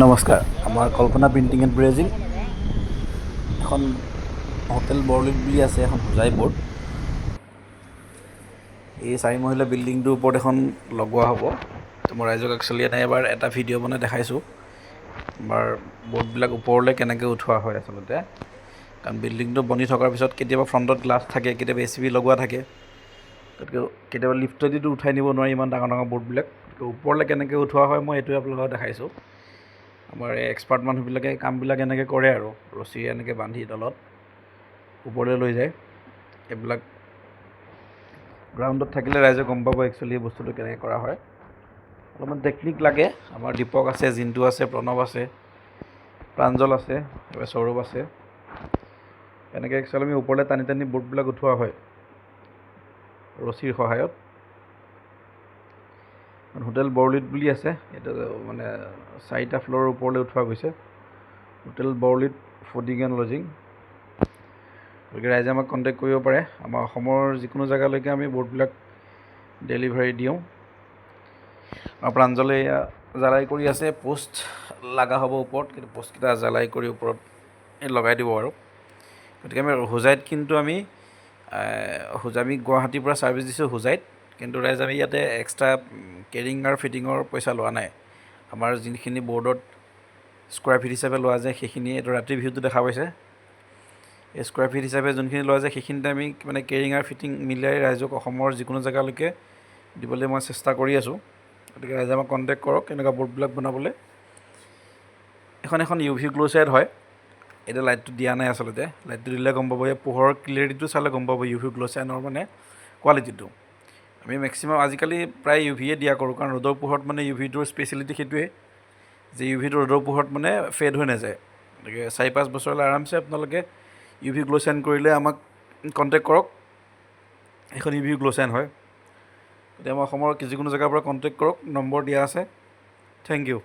নমস্কাৰ, আমাৰ কল্পনা printing and ব্ৰেজিং এখন হোটেল বৰলিট বুলি আছে, এখন হোজাই বৰ্ড। এই 4 মহলীয়া বিল্ডিংটোৰ ওপৰত এখন লগোৱা হ'ব। তো মই ৰাইজক একচুৱেলি এবাৰ এটা ভিডিঅ' বনাই দেখাইছোঁ আমাৰ বৰ্ডবিলাক ওপৰলৈ কেনেকৈ উঠোৱা হয় আচলতে। কাৰণ বিল্ডিংটো বনি থকাৰ পিছত কেতিয়াবা ফ্ৰণ্টত গ্লাছ থাকে, কেতিয়াবা ACB লগোৱা থাকে, গতিকে কেতিয়াবা লিফ্টেদিতো উঠাই নিব নোৱাৰি ইমান ডাঙৰ ডাঙৰ বৰ্ডবিলাক। গতিকে ওপৰলৈ কেনেকৈ উঠোৱা হয় মই এইটোৱে আপোনালোকক দেখাইছোঁ। আমাৰ এই এক্সপাৰ্ট মানুহবিলাকে কামবিলাক এনেকৈ কৰে আৰু ৰছী এনেকৈ বান্ধি তলত ওপৰলৈ লৈ যায়। এইবিলাক গ্ৰাউণ্ডত থাকিলে ৰাইজে গম পাব একচুৱেলি এই বস্তুটো কেনেকৈ কৰা হয়। অলপমান টেকনিক লাগে। আমাৰ দীপক আছে, জিন্তু আছে, প্ৰণৱ আছে, প্ৰাঞ্জল আছে, সৌৰভ আছে। এনেকৈ একচুৱেলি আমি ওপৰলৈ টানি টানি বৰ্ডবিলাক উঠোৱা হয় ৰছীৰ সহায়ত। হোটেল বৰলিট বুলি আছে, এইটো মানে 4টা ফ্ল'ৰৰ ওপৰলৈ উঠোৱা গৈছে। হোটেল বৰলিট ফুডিং এণ্ড লজিং। গতিকে ৰাইজে আমাক কণ্টেক্ট কৰিব পাৰে। আমাৰ অসমৰ যিকোনো জেগালৈকে আমি বৰ্ডবিলাক ডেলিভাৰী দিওঁ। আৰু প্ৰাঞ্জলে জ্বালাই কৰি আছে, পোষ্ট লগা হ'ব ওপৰত, কিন্তু পোষ্টকেইটা জ্বালাই কৰি ওপৰত লগাই দিব আৰু। গতিকে আমি হোজাইত কিন্তু আমি গুৱাহাটীৰ পৰা ছাৰ্ভিচ দিছোঁ হোজাইত, কিন্তু ৰাইজ আমি ইয়াতে এক্সট্ৰা কেৰিং আৰু ফিটিঙৰ পইচা লোৱা নাই। আমাৰ যিখিনি বৰ্ডত স্কুৱাৰ ফিট হিচাপে লোৱা যায় সেইখিনি, এইটো ৰাতিৰ ভিউটো দেখা পাইছে, এই স্কুৱাৰ ফিট হিচাপে যোনখিনি লোৱা যায় সেইখিনিতে আমি মানে কেৰিং আৰু ফিটিং মিলাই ৰাইজক অসমৰ যিকোনো জেগালৈকে দিবলৈ মই চেষ্টা কৰি আছোঁ। গতিকে ৰাইজে আমাক কণ্টেক্ট কৰক এনেকুৱা বৰ্ডবিলাক বনাবলৈ। এখন UV গ্ল' চাইড হয়। এতিয়া লাইটটো দিয়া নাই আচলতে, লাইটটো দিলে গম পাব, এই পোহৰৰ ক্লিয়াৰিটিটো চালে গম পাব UV গ্ল' চাইডৰ মানে কোৱালিটিটো। আমি মেক্সিমাম আজিকালি প্ৰায় UVয়ে দিয়া কৰোঁ, কাৰণ ৰ'দৰ পোহৰত মানে UVটোৰ স্পেচিয়েলিটি সেইটোৱে যে UVটো ৰ'দৰ পোহৰত মানে ফেড হৈ নাযায়। গতিকে 4-5 বছৰলৈ আৰামছে আপোনালোকে UV গ্ল' চাইন কৰিলে আমাক কণ্টেক্ট কৰক। এখন UV গ্ল' চাইন হয়। এতিয়া আমাৰ অসমৰ যিকোনো জেগাৰ পৰা কণ্টেক্ট কৰক, নম্বৰ দিয়া আছে। Thank U.